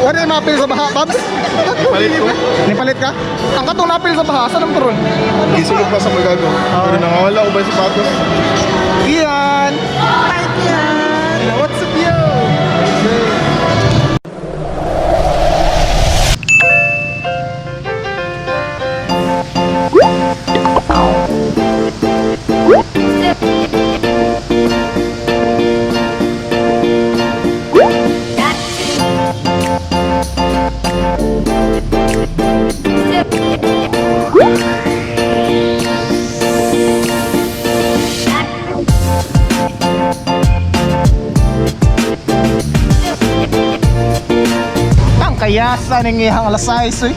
wala yung mapil sa baha, Pabs? Palit ko. Nipalit ka? Ang katong napil sa baha, saan ang turon? Isulog pa sa magago. Pero nangawala ko ba yung sapatos? Ian! Hi, Ian! What's up, yo? Kayasa ng ihang alas 6 eh.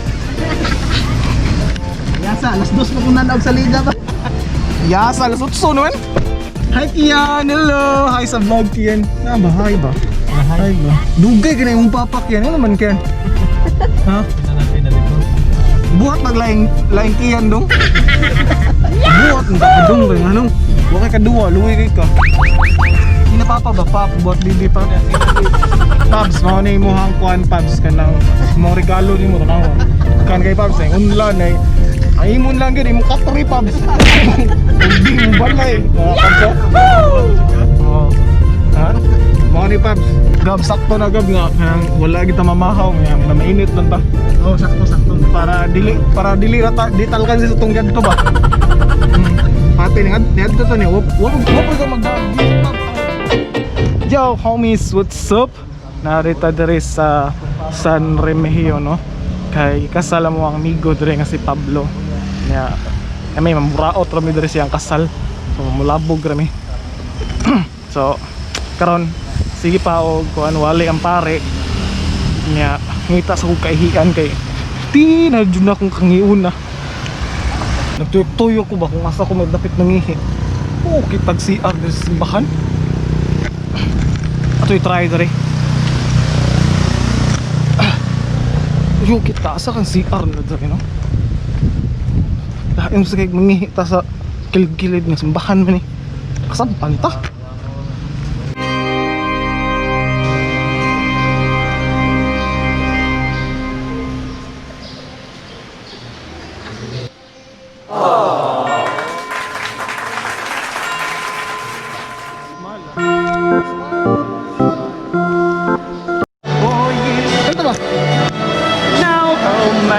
Kayasa, alas 2 na kung nanaog sa liga ba? Kayasa, alas 8 naman. Hi Kian, hello! Hi sa vlog Kian. Bahay ba? Bahay ba? Dugay ka na yung papak yan. Ano naman Kian? Ha? Buhat maglaing Kian dong. Buhat, ang kakadong ba yung anong? Huwag kay kadua, luwi kay ka. Hindi na papa ba? Pap, buhat bibi pa. Pabs, mau na imuhang kuan Pabs kanang mga regalo ni mo tanawan. Kan kay Pabs ay unlan ay ang imon lang gid imo kapri Pabs. Hindi mo balay. Pabs. Oh. Ha? Mau ni Pabs. Gab sakto na gab nga kanang wala kita mamahaw nga na mainit lang ta. Oh, sakto. Para dili rata ditalkan sa tong gadto ba. Pati ni adto to ni. Wag ka magdagi Pabs. Yo homies, what's up? Narita diri sa San Remigio no. Kay kasal mo ang amigo diri nga si Pablo. Nya kami mamuraot rami diri siyang kasal. So mulabog rami. So karon sige pa og kuan wali ang pare. Nya ngita sa kog kaihian kay di na jud na akong kangiuna. Nagtuyo ko ba kung asa ko magdapit nangihi. Oh, kitag CR diri sa simbahan. Atoy try diri. Yung kita sa kan CR na dito, no? Dahil mo sa kayong mangihita sa kilid-kilid ng simbahan man eh. Kasampan ta.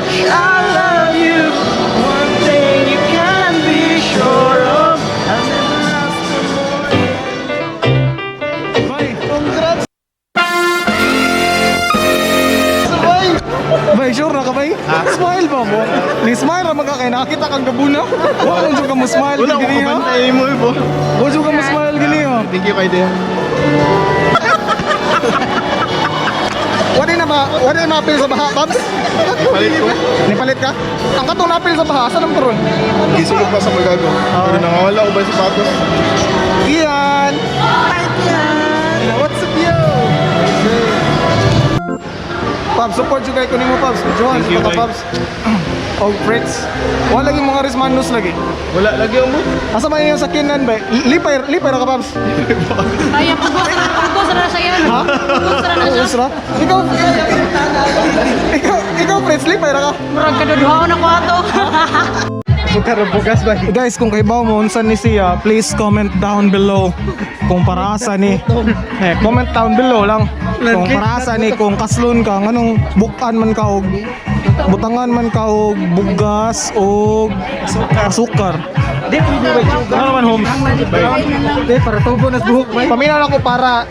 I love you. One thing you can be sure of. I'll never ask for more. Bye. Congrats. Bye. Bye, sure na ka bye? Smile ba mo? Ni smile ra man ka kay nakita kang gabuna. Wa mo ka mo smile gini. Wala ko kumantay mo ibo. Wa ka mo smile gini oh. Thank you kay Dea. Wala yung mapil sa baha, Pabs? Palit ko. Nipalit ka? Ang katong napil sa baha, saan ang turon? Isulog pa sa magago. Pero nangawala ko ba yung sapatos? Ian! Hi, Ian! What's up, yo? Pabs, support yung kay kunin mo, Pabs. Johan, Thank you, sa Pabs. Oh, Fritz. Wala lagi mga Rismanus lagi. Wala lagi mo. Asa man yung sakinan ba? Lipay ra ka, Pabs. Ay, pagkos na siya yan. Ha? Usra? Ikaw, Fritz, lipay ra ka. Murag kaduduhaon ako ato. Guys, kung kaibaw mo unsan ni siya, please comment down below kung paraasa ni. Comment down below lang kung paraasa ni, kung kaslon ka nganong bukan man ka og butangan man ka og bugas og asukar. Di mo ba sugar? Ano man homes? Di para tubo na buhok bay. Paminaw ako para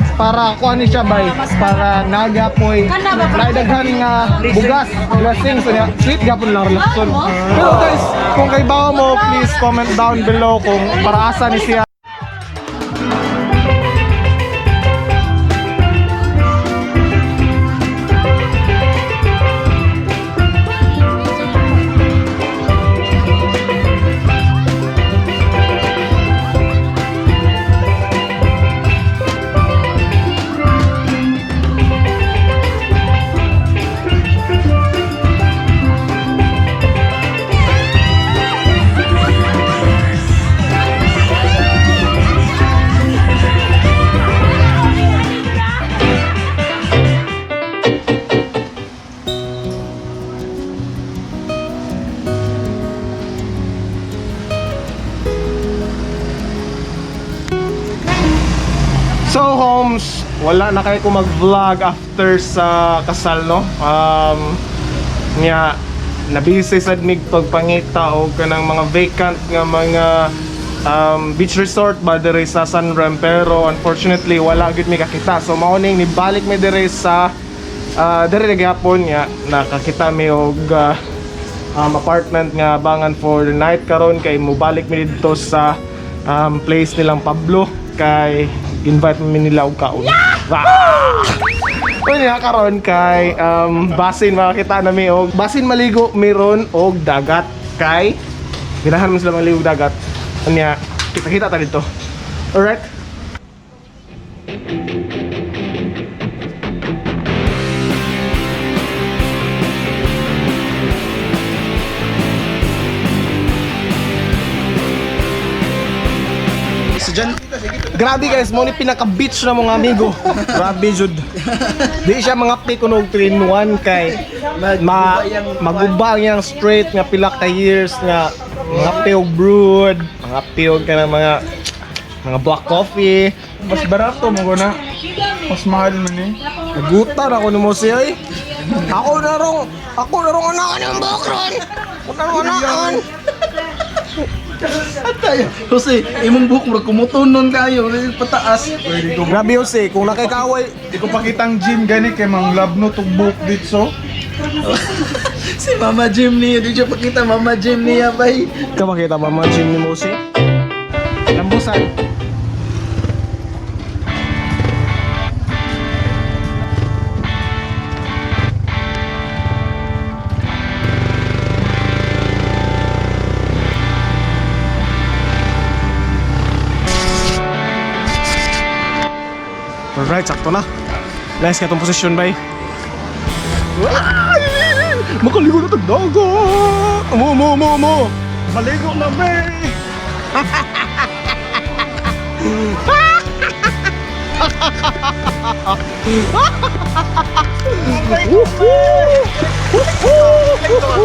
kuan ni siya bay, para nagapoy laidaghan nga bugas, blessings niya. Sweet gapon lang relasyon. Pero guys, kung kaibaw mo, please comment down below kung paraasa ni siya. Homes, wala na kayo ko mag-vlog after sa kasal, no? Nga, nabisi sad mig pagpangita o kanang mga vacant nga mga beach resort ba dire sa Sunram, pero unfortunately wala gud mi kakita. So mao ning nibalik mi dire sa dire gihapon nga nakakita mi og apartment nga abangan for the night karon, kay mobalik mi dito sa place nilang Pablo, kay invite mi nila og kaon. Unya karon kay basin makakita na mi og basin maligo meron og dagat, kay ganahan mo sila maligo dagat. Unya kita ta dito. Alright. Grabe guys, mo ni pinaka-beach na mga amigo. Grabe jud. Di siya mga pikunog 3-in-1 kay magubang yang straight nga pila ka years nga mga piyog brewed, mga piyog ka ng mga black coffee. Mas barato mo na. Mas mahal man eh. Nagutan ako ni mo siya eh. Ako na rong anakan ng bakron. Ako na rong anakan. Tayo. Jose, imong buhok murag kumutunon kayo, pataas. Grabe Jose, kung nakikaway. Di ko pakitang gym gani kay mang love no tug buhok ditso. Si Mama Jim niya, di siya pakita Mama Jim niya, bay. Kapakita ba mga gym ni Jose? Lambusan. Alright, sakto na. Nice ka itong posisyon, bay. Makaligo na itong dagat! Mo! Maligo na, bay!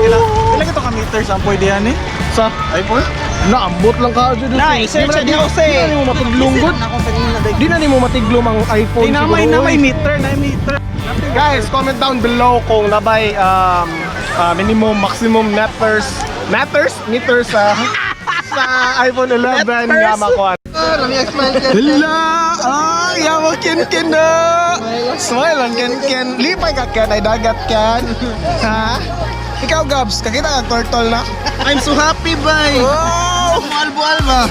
Ilan ito ka meters ang pwede yan eh? Sa iPhone? Naambot lang ka dyan. i-search niya Jose. Di na ni mo matiglunggod. Di na ni mo matiglom ang iPhone. Namay meter, na meter. Guys, comment down below kung nabay minimum, maximum meters sa iPhone 11 nga makuha. Let me explain ka. Hala! Ay, yawa ken na! Smile lang ken. Lipay ka ken, ay dagat ken. Ha? Ikaw Gabs, kakita ka turtle na? I'm so happy, bay. Oh! Bual-bual ba?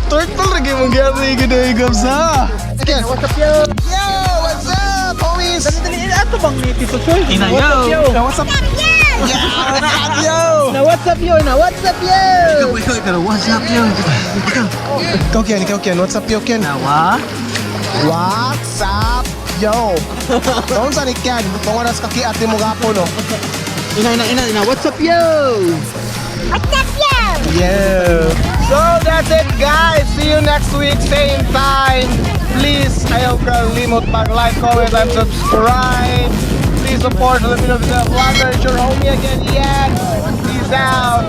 Turtle lagi mong gari gede Gabs ha? Again, what's up, yo? Yo! What's up, homies? Dali, ato bang native to choice? Ina, yo! What's up? Yo! Na what's up, yo? Na what's up, yo? What's up, yo? Ikaw Ken. What's up, yo, Ken? Nawa? What's up, yo? Kung saan ikan? Kung anas kaki ate mo gapo, no? Ina. What's up, yo? Yeah. So that's it, guys. See you next week, same time. Please, ayaw kalimot mag-like, comment, and subscribe. Please support the Filipino Vlogger. It's your homie again, Ian. Peace out.